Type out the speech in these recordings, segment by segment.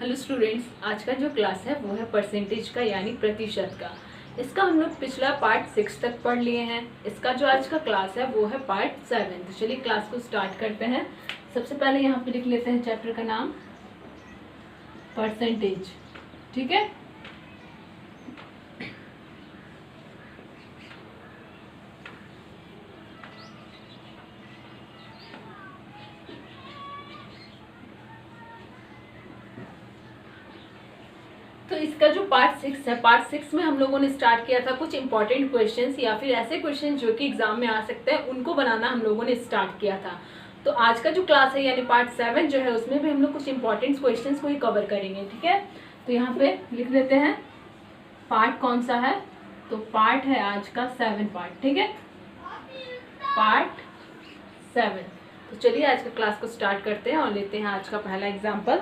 Hello students, आज का जो क्लास है वो है परसेंटेज का यानी प्रतिशत का। इसका हम लोग पिछला पार्ट 6 तक पढ़ लिए हैं। इसका जो आज का क्लास है वो है पार्ट 7। तो चलिए क्लास को स्टार्ट करते हैं। सबसे पहले यहाँ पे लिख लेते हैं चैप्टर का नाम परसेंटेज। ठीक है, तो इसका जो पार्ट 6 है, पार्ट 6 में हम लोगों ने स्टार्ट किया था कुछ इंपॉर्टेंट क्वेश्चंस या फिर ऐसे क्वेश्चन जो कि एग्जाम में आ सकते हैं, उनको बनाना हम लोगों ने स्टार्ट किया था। तो आज का जो क्लास है यानी पार्ट 7 जो है उसमें भी हम लोग कुछ इंपॉर्टेंट क्वेश्चंस को ही कवर करेंगे। ठीक है, तो यहाँ पे लिख लेते हैं पार्ट कौन सा है। तो पार्ट है आज का 7 पार्ट। ठीक है, पार्ट 7। तो चलिए आज का क्लास को स्टार्ट करते हैं और लेते हैं आज का पहला एग्जाम्पल।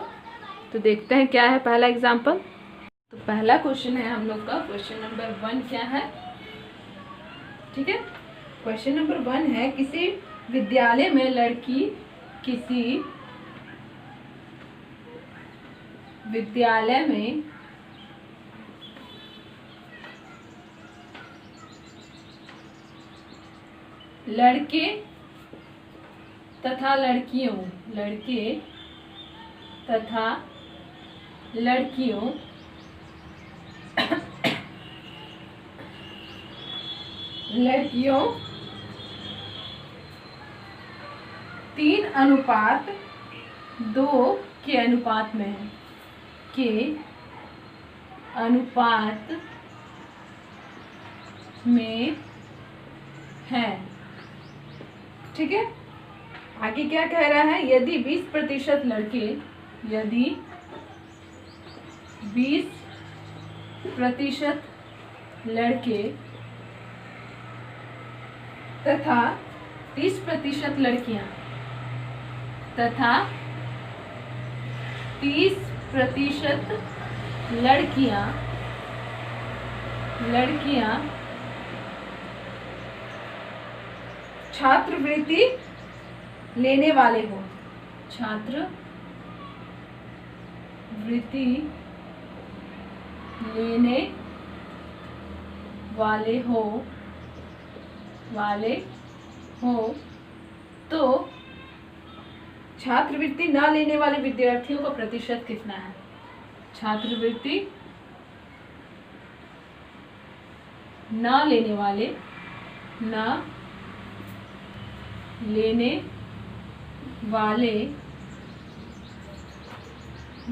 तो देखते हैं क्या है पहला एग्जाम्पल। तो पहला क्वेश्चन है हम लोग का, क्वेश्चन नंबर 1 क्या है। ठीक है, क्वेश्चन नंबर 1 है किसी विद्यालय में लड़की लड़के तथा लड़कियों 3:2 के अनुपात में है। ठीक है, आगे क्या कह रहा है, यदि 20% लड़के तथा 30% लड़कियां छात्रवृत्ति लेने वाले हो तो छात्रवृत्ति न लेने वाले विद्यार्थियों का प्रतिशत कितना है। छात्रवृत्ति न लेने वाले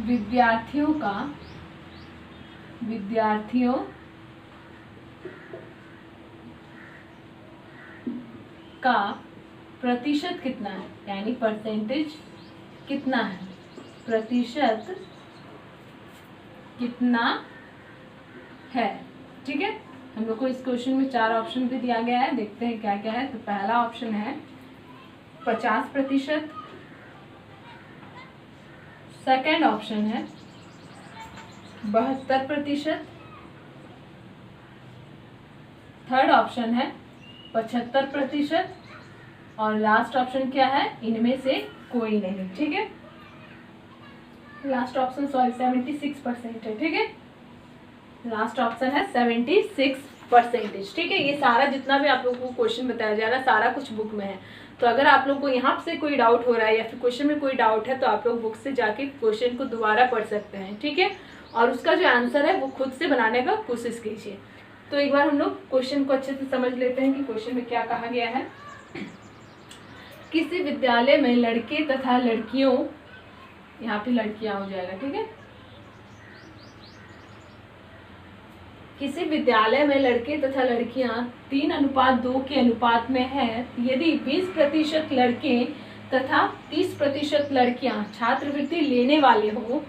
विद्यार्थियों का प्रतिशत कितना है, यानी परसेंटेज कितना है, प्रतिशत कितना है। ठीक है, हम लोग को इस क्वेश्चन में 4 ऑप्शन भी दिया गया है, देखते हैं क्या क्या है। तो पहला ऑप्शन है 50%, सेकेंड ऑप्शन है 72%, थर्ड ऑप्शन है 75% और लास्ट ऑप्शन क्या है, इनमें से कोई नहीं। ठीक है, लास्ट ऑप्शन 76% है। ठीक है, लास्ट ऑप्शन है 76%। ठीक है, ये सारा जितना भी आप लोगों को क्वेश्चन बताया जा रहा है सारा कुछ बुक में है। तो अगर आप लोग को यहाँ से कोई डाउट हो रहा है या फिर क्वेश्चन में कोई डाउट है तो आप लोग बुक से जाके क्वेश्चन को दोबारा पढ़ सकते हैं। ठीक है, और उसका जो आंसर है वो खुद से बनाने का कोशिश कीजिए। तो एक बार हम लोग क्वेश्चन को अच्छे से समझ लेते हैं कि क्वेश्चन में क्या कहा गया है। किसी विद्यालय में लड़के तथा लड़कियों, यहाँ पे लड़कियां हो जाएगा। ठीक है, किसी विद्यालय में लड़के तथा लड़कियां 3:2 के अनुपात में है। यदि 20% लड़के तथा 30% लड़कियां छात्रवृत्ति लेने वाले हो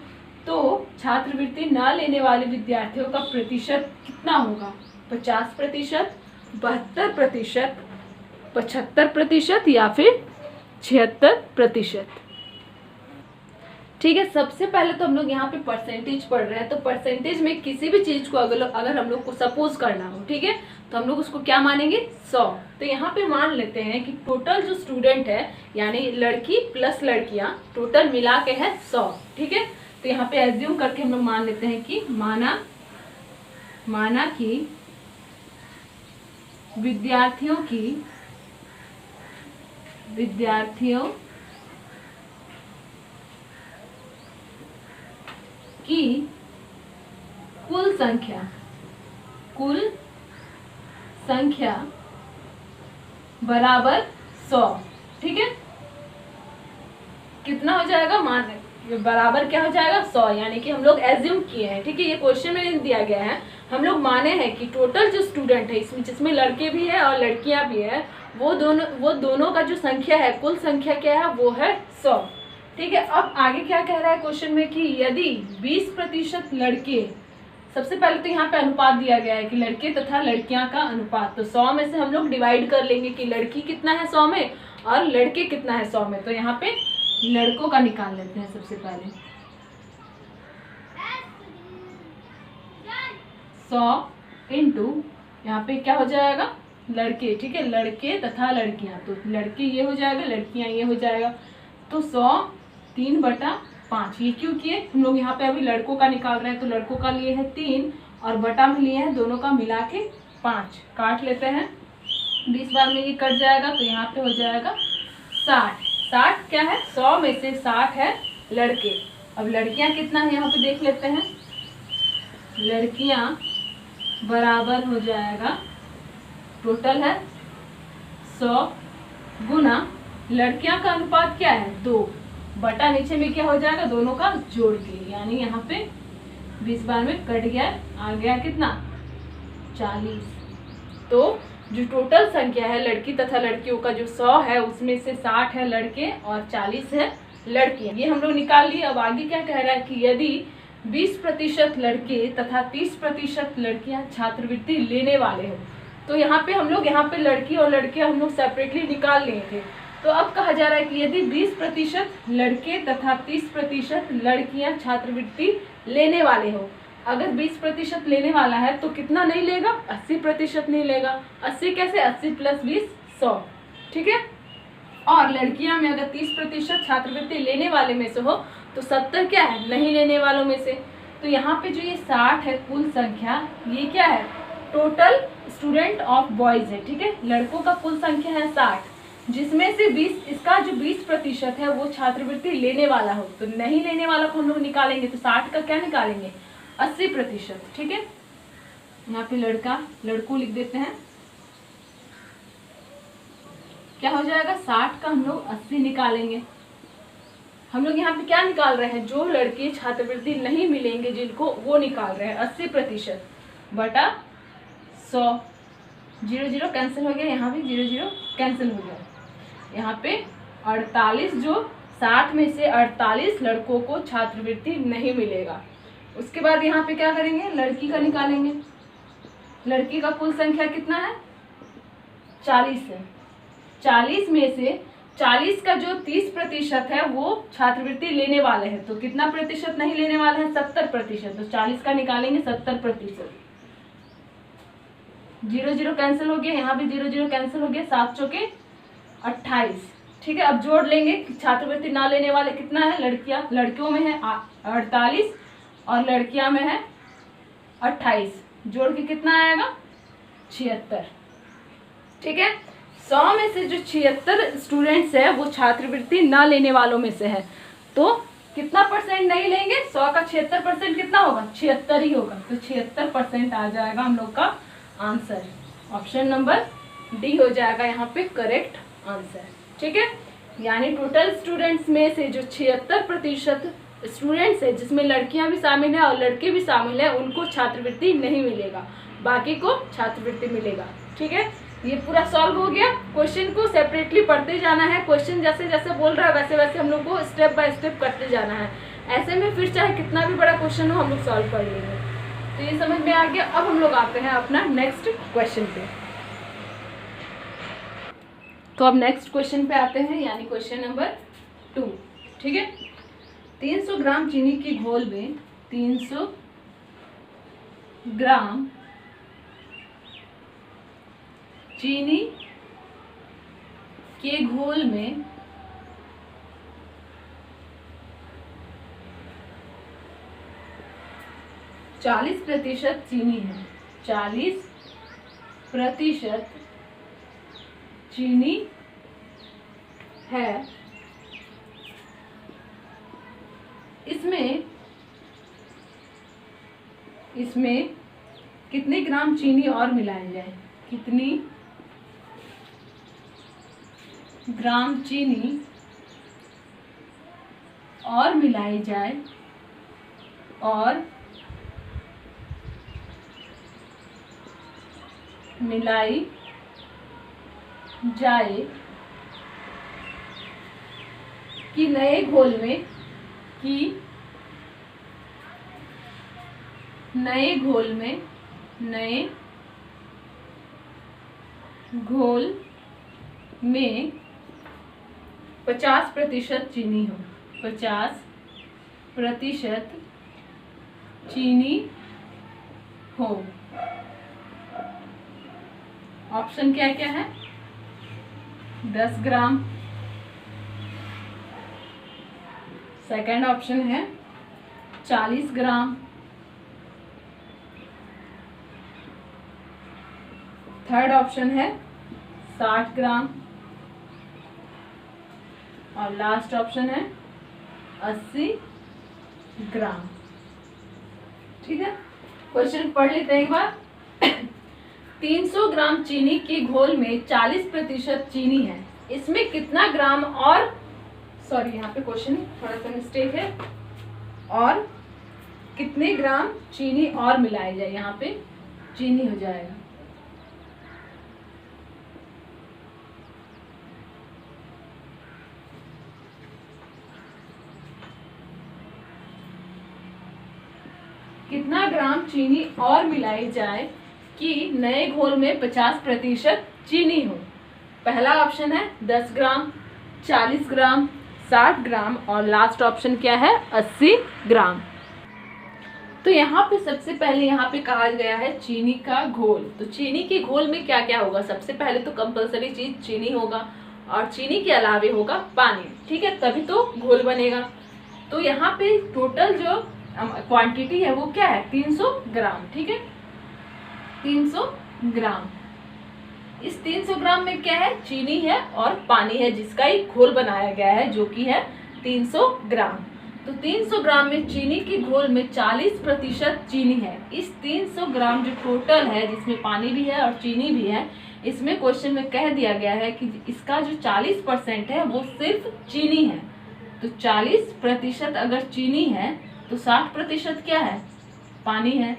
तो छात्रवृत्ति न लेने वाले विद्यार्थियों का प्रतिशत कितना होगा। 50%, 72%, 75% या फिर 76%। ठीक है, सबसे पहले तो हम लोग यहाँ पे परसेंटेज पढ़ रहे हैं। तो परसेंटेज में किसी भी चीज को अगर हम लोग को सपोज करना हो, ठीक है, तो हम लोग उसको क्या मानेंगे, 100। तो यहाँ पे मान लेते हैं कि टोटल जो स्टूडेंट है यानी लड़की प्लस लड़कियां टोटल मिला के है 100। ठीक है, तो यहाँ पे एज्यूम करके हम लोग मान लेते हैं कि माना कि विद्यार्थियों की कुल संख्या बराबर 100। ठीक है, कितना हो जाएगा, मान बराबर क्या हो जाएगा 100, यानी कि हम लोग एज्यूम किए हैं। ठीक है, ये क्वेश्चन में नहीं दिया गया है, हम लोग माने हैं कि टोटल जो स्टूडेंट है इसमें जिसमें लड़के भी है और लड़कियां भी है, वो दोनों का जो संख्या है, कुल संख्या क्या है, वो है 100। ठीक है, अब आगे क्या कह रहा है क्वेश्चन में कि यदि 20% लड़के, सबसे पहले तो यहाँ पे अनुपात दिया गया है कि लड़के तथा लड़कियां का अनुपात, तो 100 में से हम लोग डिवाइड कर लेंगे कि लड़की कितना है 100 में और लड़के कितना है 100 में। तो यहाँ पे लड़कों का निकाल लेते हैं सबसे पहले। 100 इंटू यहाँ पे क्या हो जाएगा, लड़के। ठीक है, लड़के तथा लड़कियां, तो लड़के ये हो जाएगा, लड़कियां ये हो जाएगा, तो 100 3/5। ये क्यों किए, हम लोग यहाँ पे अभी लड़कों का निकाल रहे हैं, तो लड़कों का लिए है 3 और बटा में लिए हैं दोनों का मिला के 5। काट लेते हैं, 20 बार में ये कट जाएगा, तो यहाँ पे हो जाएगा 60। 60 क्या है, 100 में से 60 है लड़के। अब लड़कियां कितना है यहाँ पे देख लेते हैं, लड़कियां बराबर हो जाएगा, टोटल है 100 गुना लड़कियां का अनुपात क्या है 2 बटा नीचे में क्या हो जाएगा, दोनों का जोड़ के, यानी यहाँ पे 20 बार में कट गया, आ गया कितना 40। तो जो टोटल संख्या है लड़की तथा लड़कियों का जो 100 है, उसमें से 60 है लड़के और 40 है लड़कियां। ये हम लोग निकाल लिए। अब आगे क्या कह रहा है कि यदि 20% लड़के तथा 30% लड़कियां छात्रवृत्ति लेने वाले हो, तो यहाँ पे हम लोग लड़की और लड़के हम लोग सेपरेटली निकाल लिए थे। तो अब कहा जा रहा है कि यदि 20% लड़के तथा 30% लड़कियां छात्रवृत्ति लेने वाले हो, अगर 20% लेने वाला है तो कितना नहीं लेगा, 80% नहीं लेगा। 80 कैसे, 80 + 20 100। ठीक है, और लड़कियां में अगर 30% छात्रवृत्ति लेने वाले में से हो तो 70 क्या है, नहीं लेने वालों में से। तो यहाँ पे जो ये 60 है कुल संख्या, ये क्या है, टोटल स्टूडेंट ऑफ बॉयज है। ठीक है, लड़कों का कुल संख्या है 60, जिसमें से 20, इसका जो 20% है वो छात्रवृत्ति लेने वाला हो, तो नहीं लेने वाला को हम लोग निकालेंगे, तो 60 का क्या निकालेंगे 80%। ठीक है, यहाँ पे लड़कों लिख देते हैं, क्या हो जाएगा 60 का हम लोग 80 निकालेंगे। हम लोग यहाँ पे क्या निकाल रहे हैं, जो लड़के छात्रवृत्ति नहीं मिलेंगे जिनको, वो निकाल रहे हैं 80% बटा 100। 0 0 कैंसिल हो गया, यहाँ भी 0 0 कैंसिल हो गया। यहाँ पे 48, जो 60 में से 48 लड़कों को छात्रवृत्ति नहीं मिलेगा। उसके बाद यहाँ पे क्या करेंगे, लड़की का निकालेंगे। लड़की का कुल संख्या कितना है 40 है। 40 में से 40 का जो 30% है वो छात्रवृत्ति लेने वाले हैं, तो कितना प्रतिशत नहीं लेने वाले हैं, 70%। तो 40 का निकालेंगे 70%। 0 0 कैंसिल हो गया, यहाँ भी 0 0 कैंसिल हो गया, 7 चौके 28। ठीक है, अब जोड़ लेंगे छात्रवृत्ति ना लेने वाले कितना है, लड़कियों में है 48 और लड़कियां में है 28, जोड़ के कितना आएगा 76। ठीक है, 100 में से जो 76 स्टूडेंट्स है वो छात्रवृत्ति ना लेने वालों में से है, तो कितना % नहीं लेंगे, 100 का 76% कितना होगा, 76 ही होगा। तो 76% आ जाएगा हम लोग का आंसर। ऑप्शन नंबर डी हो जाएगा यहाँ पे करेक्ट आंसर। ठीक है, यानी टोटल स्टूडेंट्स में से जो 76% स्टूडेंट्स है, जिसमें लड़कियां भी शामिल है और लड़के भी शामिल है, उनको छात्रवृत्ति नहीं मिलेगा, बाकी को छात्रवृत्ति मिलेगा। ठीक है, ये पूरा सॉल्व हो गया। क्वेश्चन को सेपरेटली पढ़ते जाना है, क्वेश्चन जैसे जैसे बोल रहा है वैसे वैसे हम लोग को स्टेप बाय स्टेप करते जाना है। ऐसे में फिर चाहे कितना भी बड़ा क्वेश्चन हो हम लोग सॉल्व कर लेंगे। तो ये समझ में आ गया। अब हम लोग आते हैं अपना नेक्स्ट क्वेश्चन पे। तो अब नेक्स्ट क्वेश्चन पे आते हैं, यानी क्वेश्चन नंबर 2। ठीक है, 300 ग्राम चीनी की घोल में 300 ग्राम चीनी के घोल में 40% चीनी है, 40% चीनी है, इसमें कितने ग्राम चीनी और मिलाया जाए, कितनी ग्राम चीनी और मिलाई जाए कि नए घोल में नए घोल में 50% चीनी हो, 50% चीनी हो। ऑप्शन क्या क्या है? 10 ग्राम, सेकंड ऑप्शन है 40 ग्राम, थर्ड ऑप्शन है 60 ग्राम और लास्ट ऑप्शन है 80 ग्राम। ठीक है, क्वेश्चन पढ़ लेते हैं एक बार। 300 ग्राम चीनी के घोल में 40% चीनी है, इसमें कितना ग्राम और यहाँ पे क्वेश्चन थोड़ा सा मिस्टेक है, और कितने ग्राम चीनी और मिलाए जाए, यहाँ पे चीनी हो जाएगा। कितना ग्राम चीनी और मिलाई जाए कि नए घोल में 50% चीनी हो। पहला ऑप्शन है 10 ग्राम, 40 ग्राम, 60 ग्राम और लास्ट ऑप्शन क्या है 80 ग्राम। तो यहाँ पे सबसे पहले यहाँ पे कहा गया है चीनी का घोल। तो चीनी के घोल में क्या क्या होगा? सबसे पहले तो कंपलसरी चीज चीनी होगा और चीनी के अलावे होगा पानी। ठीक है, तभी तो घोल बनेगा। तो यहाँ पे टोटल जो क्वांटिटी है वो क्या है 300 ग्राम। ठीक है, 300 ग्राम। इस 300 ग्राम में क्या है? चीनी है और पानी है, जिसका एक घोल बनाया गया है जो कि है 300 ग्राम। तो 300 ग्राम में चीनी के घोल में 40% चीनी है। इस 300 ग्राम जो टोटल है, जिसमें पानी भी है और चीनी भी है, इसमें क्वेश्चन में कह दिया गया है कि इसका जो 40% है वो सिर्फ चीनी है। तो 40% अगर चीनी है तो 60% क्या है? पानी है।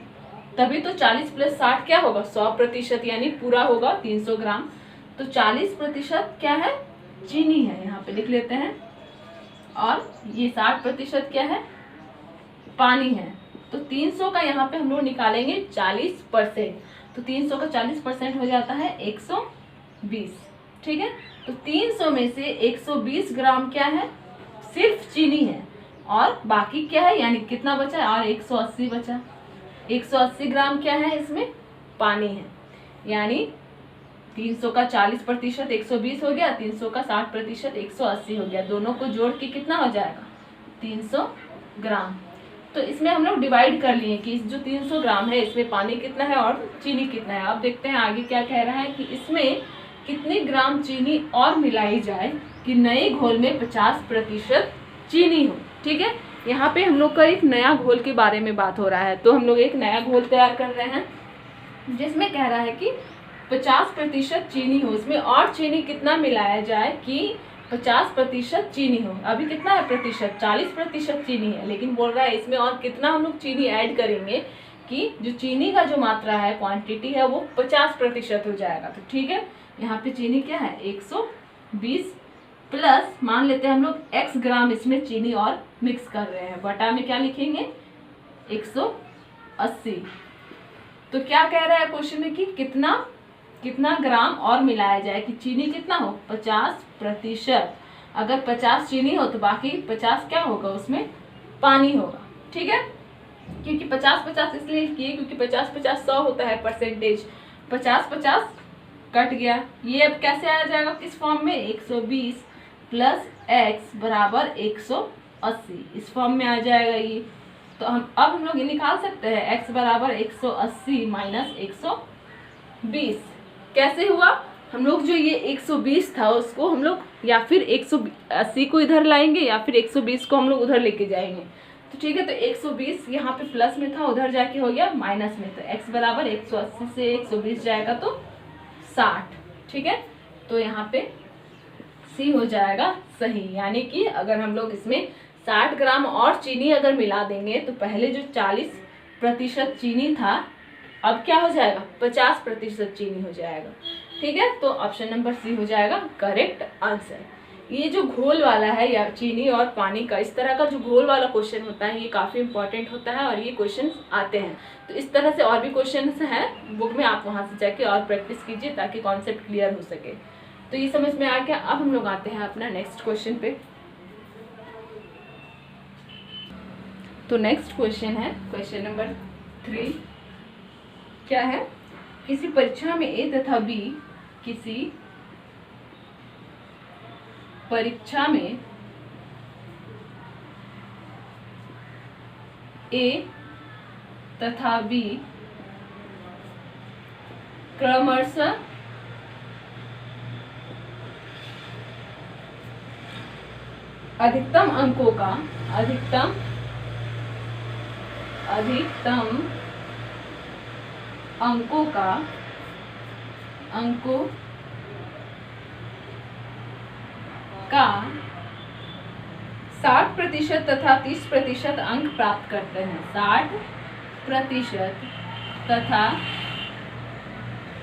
तभी तो 40 + 60 क्या होगा? 100%, यानी पूरा होगा 300 ग्राम। तो 40% क्या है? चीनी है, यहाँ पे लिख लेते हैं। और ये 60% क्या है? पानी है। तो 300 का यहाँ पे हम लोग निकालेंगे 40%। तो 300 का 40% हो जाता है 120। ठीक है, तो 300 में से 120 ग्राम क्या है? सिर्फ चीनी है और बाकी क्या है, यानी कितना बचा? और 180 बचा। 180 ग्राम क्या है? इसमें पानी है। यानी 300 का 40% 120 हो गया, 300 का 60% 180 हो गया। दोनों को जोड़ के कितना हो जाएगा? 300 ग्राम। तो इसमें हम लोग डिवाइड कर लिए कि इस जो 300 ग्राम है इसमें पानी कितना है और चीनी कितना है। अब देखते हैं आगे क्या कह रहा है कि इसमें कितने ग्राम चीनी और मिलाई जाए कि नए घोल में 50% चीनी हो। ठीक है, यहाँ पे हम लोग का एक नया घोल के बारे में बात हो रहा है। तो हम लोग एक नया घोल तैयार कर रहे हैं जिसमें कह रहा है कि 50% चीनी हो। इसमें और चीनी कितना मिलाया जाए कि 50% चीनी हो। अभी कितना है प्रतिशत? 40% चीनी है, लेकिन बोल रहा है इसमें और कितना हम लोग चीनी ऐड करेंगे कि जो चीनी का जो मात्रा है, क्वांटिटी है, वो 50% हो जाएगा। तो ठीक है, यहाँ पे चीनी क्या है 120 प्लस मान लेते हैं हम लोग x ग्राम इसमें चीनी और मिक्स कर रहे हैं। बटा में क्या लिखेंगे 180। तो क्या कह रहा है क्वेश्चन में कि कितना ग्राम और मिलाया जाए कि चीनी कितना हो 50%। अगर 50 चीनी हो तो बाकी 50 क्या होगा? उसमें पानी होगा। ठीक है, क्योंकि 50-50 इसलिए किए क्योंकि 50-50 100 होता है परसेंटेज। 50-50 कट गया। ये अब कैसे आ जाएगा? किस फॉर्म में? 120 प्लस x बराबर 180 इस फॉर्म में आ जाएगा ये। तो हम लोग ये निकाल सकते हैं x बराबर 180 माइनस 120। कैसे हुआ, हम लोग जो ये 120 था उसको हम लोग या फिर 180 को इधर लाएंगे या फिर 120 को हम लोग उधर लेके जाएंगे। तो ठीक है, तो 120 यहाँ पे प्लस में था, उधर जाके हो गया माइनस में। तो x बराबर 180 से 120 जाएगा तो 60। ठीक है, तो यहाँ पे C हो जाएगा सही। यानी कि अगर हम लोग इसमें 60 ग्राम और चीनी अगर मिला देंगे तो पहले जो 40% चीनी था अब क्या हो जाएगा, 50% चीनी हो जाएगा। ठीक है, तो ऑप्शन नंबर सी हो जाएगा करेक्ट आंसर। ये जो घोल वाला है या चीनी और पानी का, इस तरह का जो घोल वाला क्वेश्चन होता है ये काफ़ी इंपॉर्टेंट होता है और ये क्वेश्चन आते हैं। तो इस तरह से और भी क्वेश्चन हैं बुक में, आप वहाँ से जाके और प्रैक्टिस कीजिए ताकि कॉन्सेप्ट क्लियर हो सके। तो ये समझ में आ गया। अब हम लोग आते हैं अपना नेक्स्ट क्वेश्चन पे। तो नेक्स्ट क्वेश्चन है क्वेश्चन नंबर 3। क्या है, किसी परीक्षा में ए तथा बी, किसी परीक्षा में ए तथा बी क्रमशः अधिकतम अंकों का अंकों का 60% तथा 30% अंक प्राप्त करते हैं। 60% तथा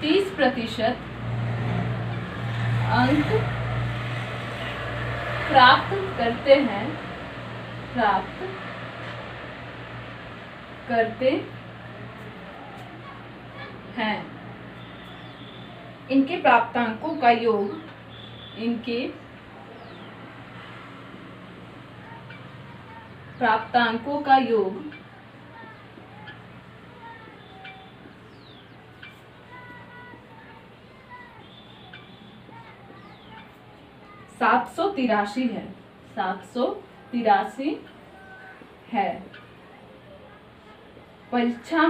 30% अंक प्राप्त करते हैं। इनके प्राप्तांकों का योग, इनके प्राप्तांकों का योग 783 है। 783 है। परीक्षा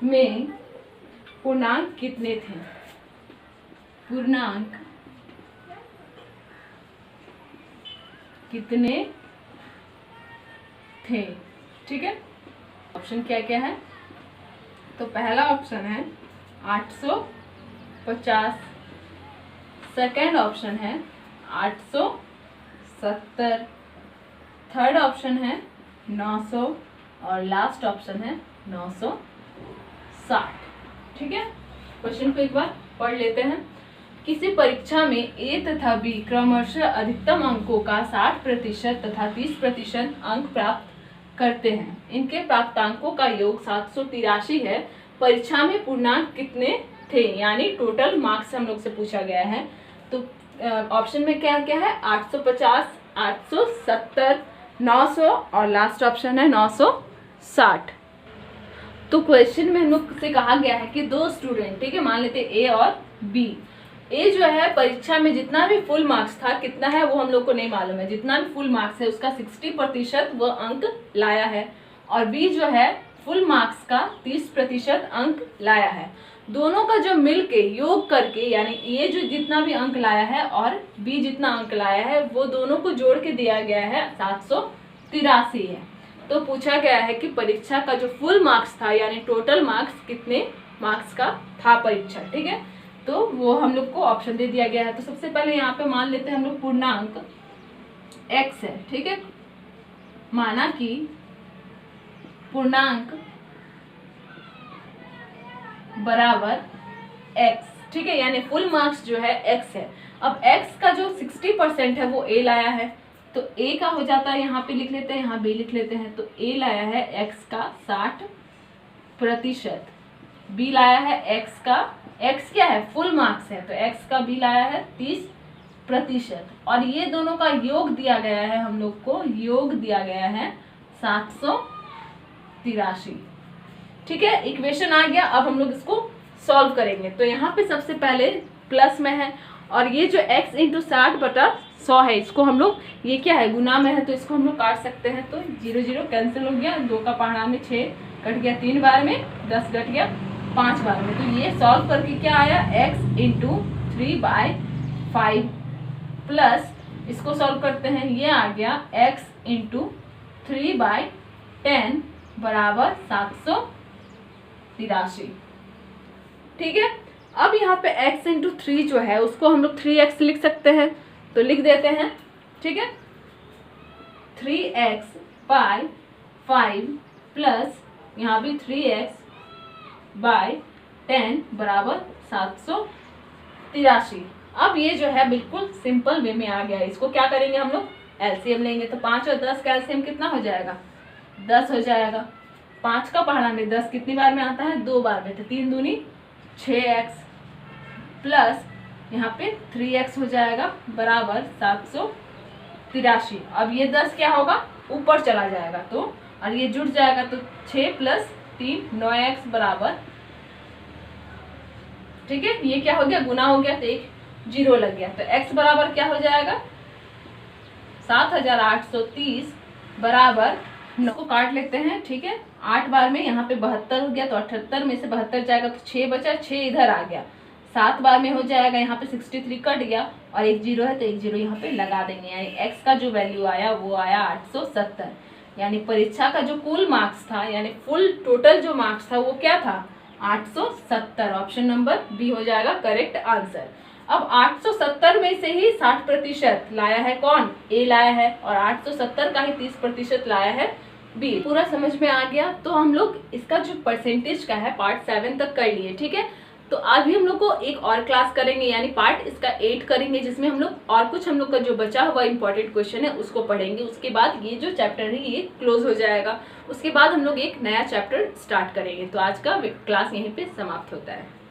में पूर्णांक कितने थे? पूर्णांक कितने थे? ठीक है, ऑप्शन क्या क्या है? तो पहला ऑप्शन है 850, सेकंड ऑप्शन है 870, थर्ड ऑप्शन है 900 और लास्ट ऑप्शन है 960। ठीक है, क्वेश्चन को एक बार पढ़ लेते हैं। किसी परीक्षा में ए तथा बी क्रमशः अधिकतम अंकों का 60% तथा 30% अंक प्राप्त करते हैं। इनके प्राप्तांकों का योग 783 है। परीक्षा में पूर्णांक कितने थे, यानी टोटल मार्क्स हम लोग से पूछा गया है। तो ऑप्शन में क्या क्या है, 850, 870, 900 और लास्ट ऑप्शन है 960। तो क्वेश्चन में हम लोग से कहा गया है कि दो स्टूडेंट, ठीक है, मान लेते ए और बी। ए जो है परीक्षा में जितना भी फुल मार्क्स था, कितना है वो हम लोग को नहीं मालूम है, जितना भी फुल मार्क्स है उसका 60% वो अंक लाया है, और बी जो है फुल मार्क्स का 30% अंक लाया है। दोनों का जो मिल के योग करके, यानी ए जो जितना भी अंक लाया है और बी जितना अंक लाया है, वो दोनों को जोड़ के दिया गया है 783 है। तो पूछा गया है कि परीक्षा का जो फुल मार्क्स था, यानी टोटल मार्क्स कितने मार्क्स का था परीक्षा। ठीक है, तो वो हम लोग को ऑप्शन दे दिया गया है। तो सबसे पहले यहाँ पे मान लेते हैं हम लोग पूर्णांक x है। ठीक है, माना कि पूर्णांक बराबर x, ठीक है, यानी फुल मार्क्स जो है x है। अब x का जो 60% है वो a लाया है, तो a का हो जाता है, यहाँ पे लिख लेते हैं, यहाँ b लिख लेते हैं। तो a लाया है x का 60%, b लाया है x का, x क्या है फुल मार्क्स है, तो x का b लाया है 30%, और ये दोनों का योग दिया गया है, हम लोग को योग दिया गया है 783। ठीक है, इक्वेशन आ गया। अब हम लोग इसको सॉल्व करेंगे। तो यहाँ पे सबसे पहले प्लस में है, और ये जो x इंटू 60 बटा 100 है, इसको हम लोग, ये क्या है गुना में है तो इसको हम लोग काट सकते हैं। तो 0 0 कैंसिल हो गया, 2 का पहाड़ा में 6 कट गया 3 बार में, 10 कट गया 5 बार में। तो ये सॉल्व करके क्या आया, x इंटू 3/5 प्लस इसको सॉल्व करते हैं, ये आ गया x इंटू 3/10 बराबर 783। ठीक है, अब यहाँ पे x इंटू 3 जो है उसको हम लोग 3x लिख सकते हैं, तो लिख देते हैं। ठीक है, 3x/5 प्लस यहाँ भी 3x/10 बराबर 783। अब ये जो है बिल्कुल सिंपल वे में आ गया है। इसको क्या करेंगे हम लोग, एलसीएम लेंगे। तो 5 और 10 का एलसीएम कितना हो जाएगा, 10 हो जाएगा। 5 का पहाड़ा में 10 कितनी बार में आता है, 2 बार में, तो 3 दूनी 6x प्लस यहाँ पे 3x हो जाएगा बराबर 783। अब ये 10 क्या होगा, ऊपर चला जाएगा तो, और ये जुड़ जाएगा तो 6 प्लस 3 9x बराबर, ठीक है, ये क्या हो गया, गुना हो गया तो एक 0 लग गया। तो x बराबर क्या हो जाएगा, 7830 बराबर 9 को काट लेते हैं। ठीक है, 8 बार में यहाँ पे 72 हो गया, तो 78 में से 72 जाएगा तो 6 बचा, 6 इधर आ गया। 7 बार में हो जाएगा, यहाँ पे 63 कट गया और एक 0 है तो एक 0 यहाँ पे लगा देंगे। यानी x का जो वैल्यू आया वो आया 870। यानी परीक्षा का जो कुल मार्क्स था, यानी फुल टोटल जो मार्क्स था वो क्या था, 870। ऑप्शन नंबर बी हो जाएगा करेक्ट आंसर। अब 870 में से ही 60% लाया है कौन, ए लाया है, और 870 का ही 30% लाया है बी। पूरा समझ में आ गया। तो हम लोग इसका जो परसेंटेज का है पार्ट 7 तक कर लिए। ठीक है, तो आज भी हम लोग को एक और क्लास करेंगे, यानी पार्ट इसका 8 करेंगे, जिसमें हम लोग और कुछ हम लोग का जो बचा हुआ इंपॉर्टेंट क्वेश्चन है उसको पढ़ेंगे। उसके बाद ये जो चैप्टर है ये क्लोज हो जाएगा। उसके बाद हम लोग एक नया चैप्टर स्टार्ट करेंगे। तो आज का क्लास यहीं पे समाप्त होता है।